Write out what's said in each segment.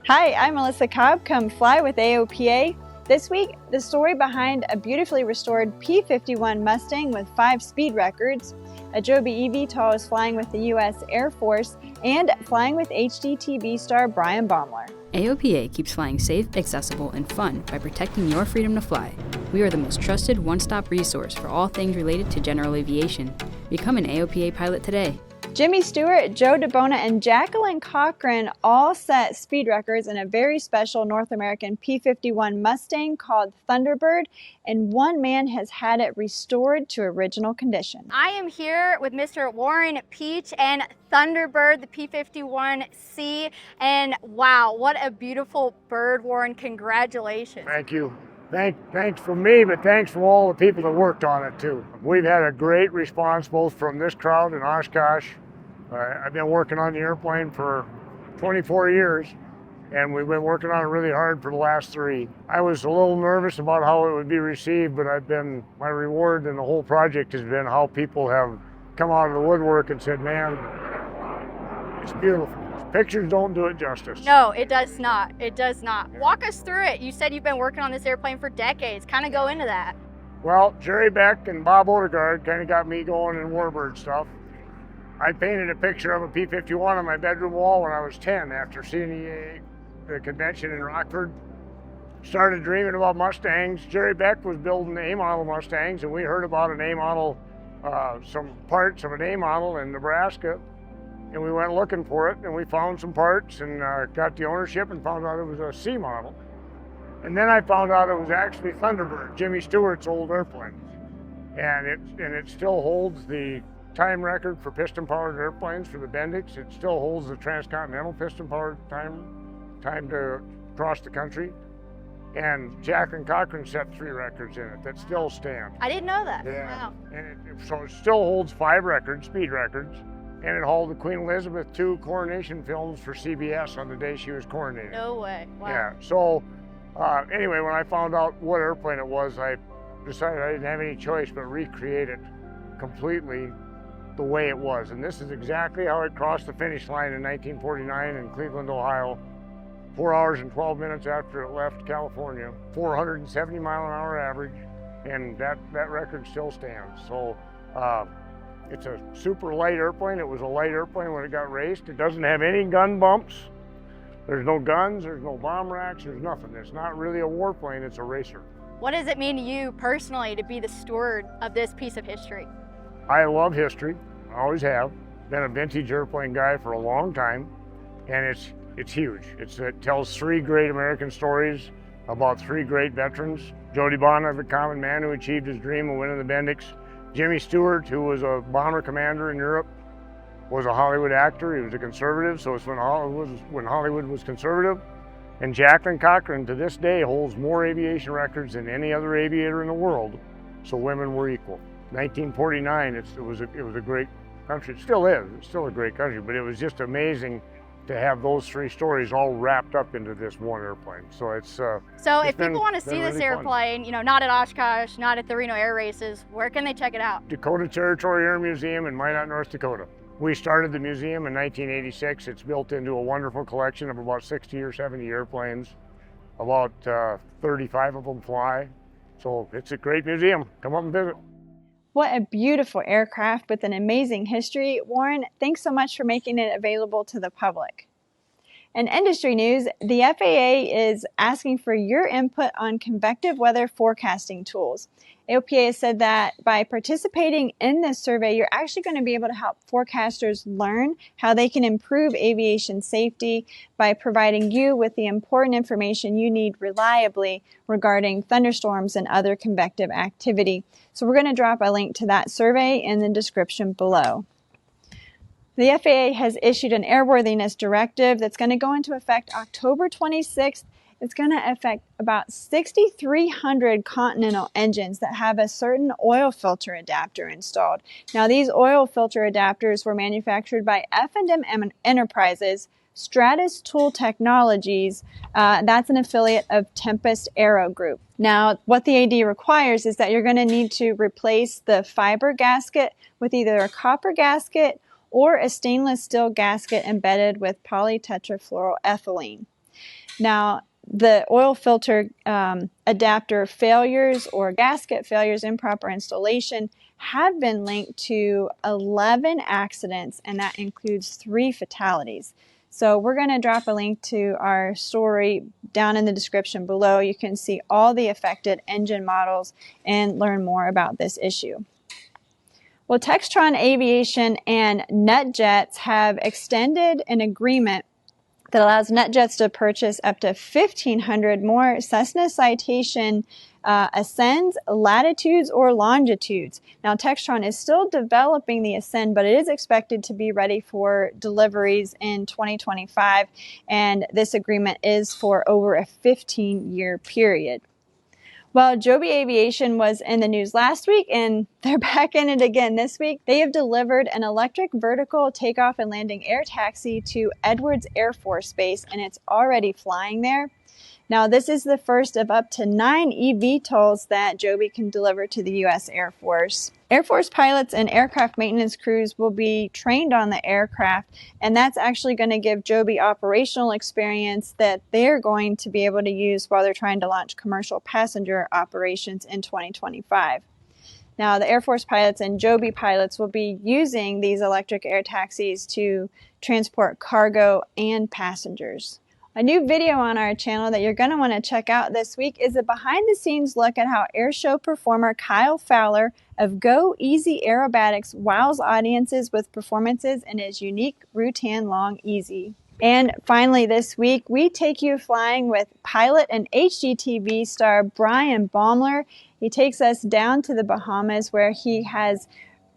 Hi, I'm Melissa Cobb. Come fly with AOPA. This week, the story behind a beautifully restored P-51 Mustang with 5 speed records, a Joby eVTOL is flying with the U.S. Air Force, and flying with HGTV star Bryan Baeumler. AOPA keeps flying safe, accessible, and fun by protecting your freedom to fly. We are the most trusted one-stop resource for all things related to general aviation. Become an AOPA pilot today. Jimmy Stewart, Joe DeBona, and Jacqueline Cochran all set speed records in a very special North American P-51 Mustang called Thunderbird, and one man has had it restored to original condition. I am here with Mr. Warren Peach and Thunderbird, the P-51C, and wow, what a beautiful bird, Warren. Congratulations. Thank you. Thanks from me, but thanks from all the people that worked on it too. We've had a great response both from this crowd in Oshkosh. I've been working on the airplane for 24 years, and we've been working on it really hard for the last 3. I was a little nervous about how it would be received, but my reward in the whole project has been how people have come out of the woodwork and said, man, it's beautiful. Pictures don't do it justice. No, it does not. It does not. Walk us through it. You said you've been working on this airplane for decades. Kind of go into that. Well, Jerry Beck and Bob Odegaard kind of got me going in warbird stuff. I painted a picture of a P-51 on my bedroom wall when I was 10 after seeing the convention in Rockford. Started dreaming about Mustangs. Jerry Beck was building A-model Mustangs, and we heard about an A-model, some parts of an A-model in Nebraska. And we went looking for it, and we found some parts and got the ownership and found out it was a C model. And then I found out it was actually Thunderbird, Jimmy Stewart's old airplane. And it still holds the time record for piston-powered airplanes for the Bendix. It still holds the transcontinental piston-powered time to cross the country. And Jacqueline Cochran set 3 records in it that still stand. I didn't know that. Yeah. Wow. And so it still holds 5 records, speed records. And it held the Queen Elizabeth II coronation films for CBS on the day she was coronated. No way. Wow. Yeah. So anyway, when I found out what airplane it was, I decided I didn't have any choice but recreate it completely the way it was. And this is exactly how it crossed the finish line in 1949 in Cleveland, Ohio. 4 hours and 12 minutes after it left California. 470 mile an hour average. And that record still stands. So. It's a super light airplane. It was a light airplane when it got raced. It doesn't have any gun bumps. There's no guns, there's no bomb racks, there's nothing. It's not really a warplane, it's a racer. What does it mean to you personally to be the steward of this piece of history? I love history, I always have. Been a vintage airplane guy for a long time, and it's huge. It tells 3 great American stories about 3 great veterans. Joe DeBona, the common man who achieved his dream of winning the Bendix. Jimmy Stewart, who was a bomber commander in Europe, was a Hollywood actor. He was a conservative, so it's when Hollywood was conservative. And Jacqueline Cochran, to this day, holds more aviation records than any other aviator in the world. So women were equal. 1949, it was a great country. It still is. It's still a great country, but it was just amazing to have those 3 stories all wrapped up into this one airplane. So if people want to see this airplane, you know, not at Oshkosh, not at the Reno Air Races, where can they check it out? Dakota Territory Air Museum in Minot, North Dakota. We started the museum in 1986. It's built into a wonderful collection of about 60 or 70 airplanes. About 35 of them fly. So it's a great museum. Come up and visit. What a beautiful aircraft with an amazing history. Warren, thanks so much for making it available to the public. In industry news, the FAA is asking for your input on convective weather forecasting tools. AOPA has said that by participating in this survey, you're actually going to be able to help forecasters learn how they can improve aviation safety by providing you with the important information you need reliably regarding thunderstorms and other convective activity. So we're going to drop a link to that survey in the description below. The FAA has issued an airworthiness directive that's going to go into effect October 26th. It's going to affect about 6,300 Continental engines that have a certain oil filter adapter installed. Now, these oil filter adapters were manufactured by F&M Enterprises, Stratus Tool Technologies, that's an affiliate of Tempest Aero Group. Now, what the AD requires is that you're going to need to replace the fiber gasket with either a copper gasket or a stainless steel gasket embedded with polytetrafluoroethylene. Now, the oil filter adapter failures or gasket failures, improper installation, have been linked to 11 accidents, and that includes 3 fatalities. So we're going to drop a link to our story down in the description below. You can see all the affected engine models and learn more about this issue. Well, Textron Aviation and NetJets have extended an agreement that allows NetJets to purchase up to 1,500 more Cessna Citation Ascends, Latitudes, or Longitudes. Now, Textron is still developing the Ascend, but it is expected to be ready for deliveries in 2025, and this agreement is for over a 15-year period. Well, Joby Aviation was in the news last week, and they're back in it again this week. They have delivered an electric vertical takeoff and landing air taxi to Edwards Air Force Base, and it's already flying there. Now, this is the first of up to 9 eVTOLs that Joby can deliver to the U.S. Air Force. Air Force pilots and aircraft maintenance crews will be trained on the aircraft, and that's actually going to give Joby operational experience that they're going to be able to use while they're trying to launch commercial passenger operations in 2025. Now, the Air Force pilots and Joby pilots will be using these electric air taxis to transport cargo and passengers. A new video on our channel that you're going to want to check out this week is a behind-the-scenes look at how airshow performer Kyle Fowler of Go Easy Aerobatics wows audiences with performances in his unique Rutan Long Easy. And finally this week, we take you flying with pilot and HGTV star Bryan Baeumler. He takes us down to the Bahamas, where he has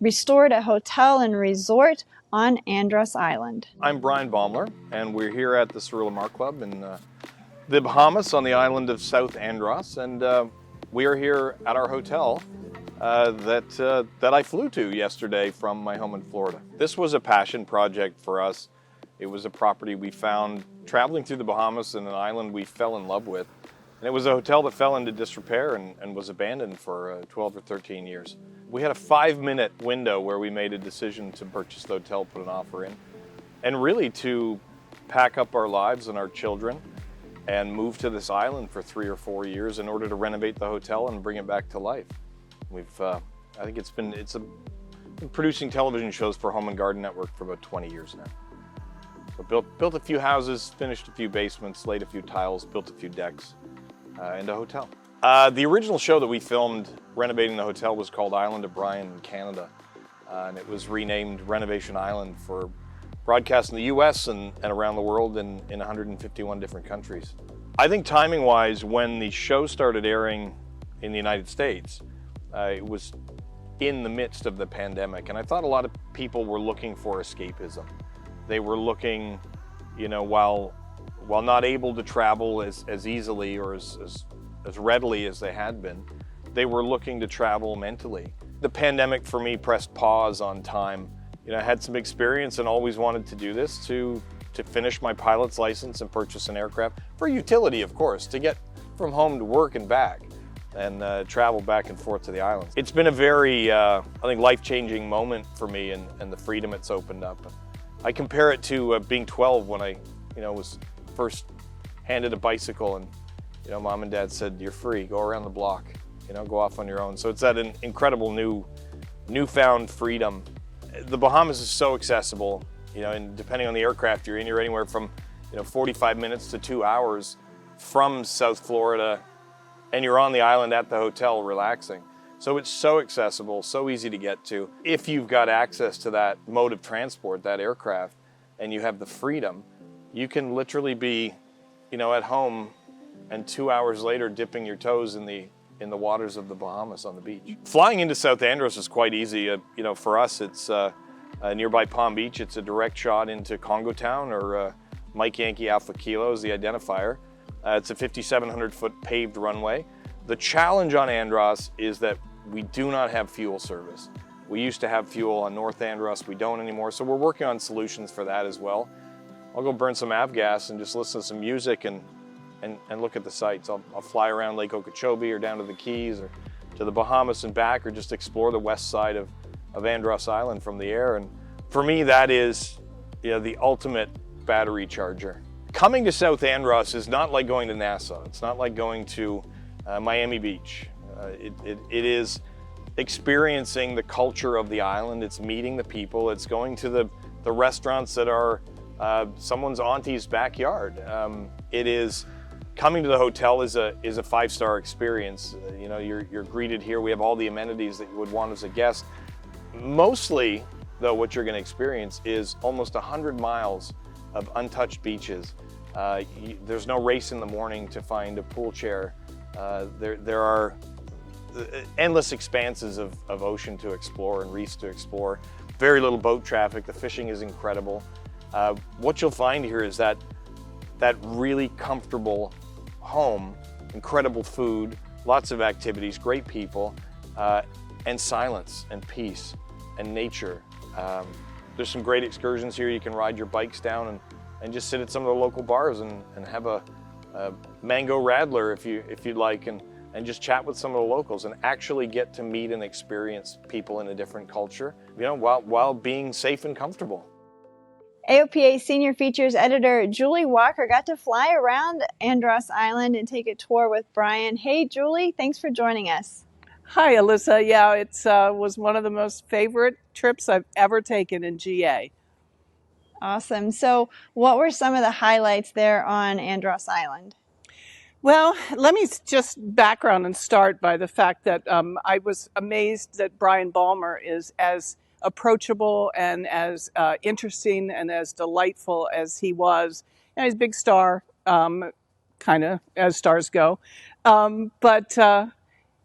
restored a hotel and resort on Andros Island. I'm Bryan Baeumler, and we're here at the Sir Lamar Club in the Bahamas on the island of South Andros, and we are here at our hotel that I flew to yesterday from my home in Florida. This was a passion project for us. It was a property we found traveling through the Bahamas and an island we fell in love with. And it was a hotel that fell into disrepair and was abandoned for 12 or 13 years. We had a 5-minute window where we made a decision to purchase the hotel, put an offer in, and really to pack up our lives and our children and move to this island for 3 or 4 years in order to renovate the hotel and bring it back to life. I think it's been producing television shows for Home and Garden Network for about 20 years now. So built a few houses, finished a few basements, laid a few tiles, built a few decks, and a hotel. The original show that we filmed renovating the hotel was called Island of Bryan in Canada, and it was renamed Renovation Island for broadcast in the US and around the world in 151 different countries. I think timing-wise, when the show started airing in the United States, it was in the midst of the pandemic, and I thought a lot of people were looking for escapism. They were looking, while not able to travel as easily or as readily as they had been, they were looking to travel mentally. The pandemic for me pressed pause on time. I had some experience and always wanted to do this to finish my pilot's license and purchase an aircraft for utility, of course, to get from home to work and back and travel back and forth to the islands. It's been a very, I think, life-changing moment for me and the freedom it's opened up. I compare it to being 12 when I, was first handed a bicycle and, mom and dad said, "You're free, go around the block, go off on your own." So it's that incredible newfound freedom. The Bahamas is so accessible, and depending on the aircraft you're in, you're anywhere from, 45 minutes to 2 hours from South Florida, and you're on the island at the hotel relaxing. So it's so accessible, so easy to get to. If you've got access to that mode of transport, that aircraft, and you have the freedom, you can literally be, at home and 2 hours later dipping your toes in the waters of the Bahamas on the beach. Flying into South Andros is quite easy. For us, it's nearby Palm Beach. It's a direct shot into Congo Town, or Mike Yankee Alpha Kilo is the identifier. It's a 5,700-foot paved runway. The challenge on Andros is that we do not have fuel service. We used to have fuel on North Andros, we don't anymore, so we're working on solutions for that as well. I'll go burn some avgas and just listen to some music and look at the sights. I'll fly around Lake Okeechobee or down to the Keys or to the Bahamas and back, or just explore the west side of Andros Island from the air. And for me, that is the ultimate battery charger. coming to South Andros is not like going to Nassau. It's not like going to Miami Beach. It is experiencing the culture of the island. It's meeting the people. It's going to the restaurants that are someone's auntie's backyard. It is coming to the hotel is a 5-star experience. You know, you're greeted here. We have all the amenities that you would want as a guest. Mostly, though, what you're going to experience is almost 100 miles of untouched beaches. There's no race in the morning to find a pool chair. There are endless expanses of ocean to explore and reefs to explore. Very little boat traffic. The fishing is incredible. What you'll find here is that really comfortable home, incredible food, lots of activities, great people, and silence and peace and nature. There's some great excursions here. You can ride your bikes down and just sit at some of the local bars and have a mango radler if you'd like, and just chat with some of the locals and actually get to meet and experience people in a different culture, you know, while being safe and comfortable. AOPA Senior Features Editor Julie Walker got to fly around Andros Island and take a tour with Bryan. Hey, Julie, thanks for joining us. Hi, Alyssa. Yeah, it was one of the most favorite trips I've ever taken in GA. Awesome. So what were some of the highlights there on Andros Island? Well, let me just background and start by the fact that I was amazed that Bryan Baeumler is as approachable and as interesting and as delightful as he was. And he's a big star, kind of as stars go. But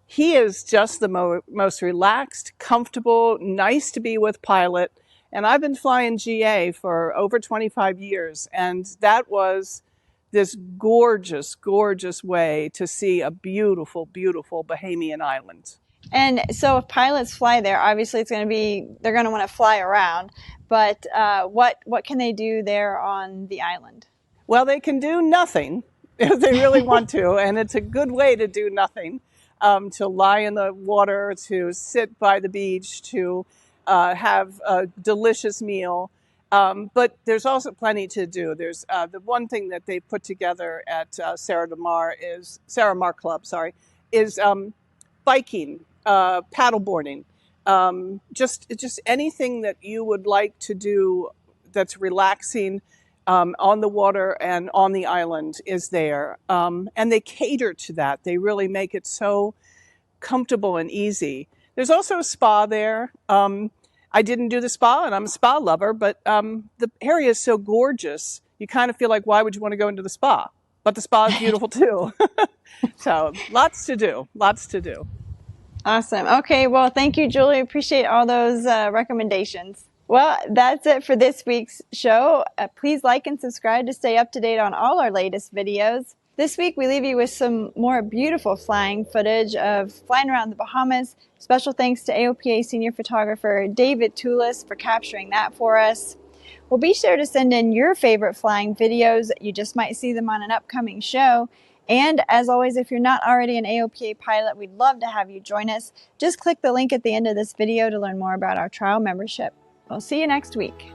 he is just the most relaxed, comfortable, nice to be with pilot. And I've been flying GA for over 25 years, and that was this gorgeous, gorgeous way to see a beautiful, beautiful Bahamian island. And so if pilots fly there, obviously they're going to want to fly around, but what can they do there on the island? Well, they can do nothing if they really want to, and it's a good way to do nothing, to lie in the water, to sit by the beach, to have a delicious meal. But there's also plenty to do. There's the one thing that they put together at Sarah Mar Club, is biking, paddleboarding, just anything that you would like to do that's relaxing on the water and on the island is there. And they cater to that. They really make it so comfortable and easy. There's also a spa there. I didn't do the spa, and I'm a spa lover, but the area is so gorgeous, you kind of feel like, why would you want to go into the spa? But the spa is beautiful too. So lots to do. Awesome. Okay, well, thank you, Julie. Appreciate all those recommendations. Well, that's it for this week's show. Please like and subscribe to stay up to date on all our latest videos. This week, we leave you with some more beautiful flying footage of flying around the Bahamas. Special thanks to AOPA senior photographer David Toulis for capturing that for us. Well, be sure to send in your favorite flying videos. You just might see them on an upcoming show. And as always, if you're not already an AOPA pilot, we'd love to have you join us. Just click the link at the end of this video to learn more about our trial membership. We'll see you next week.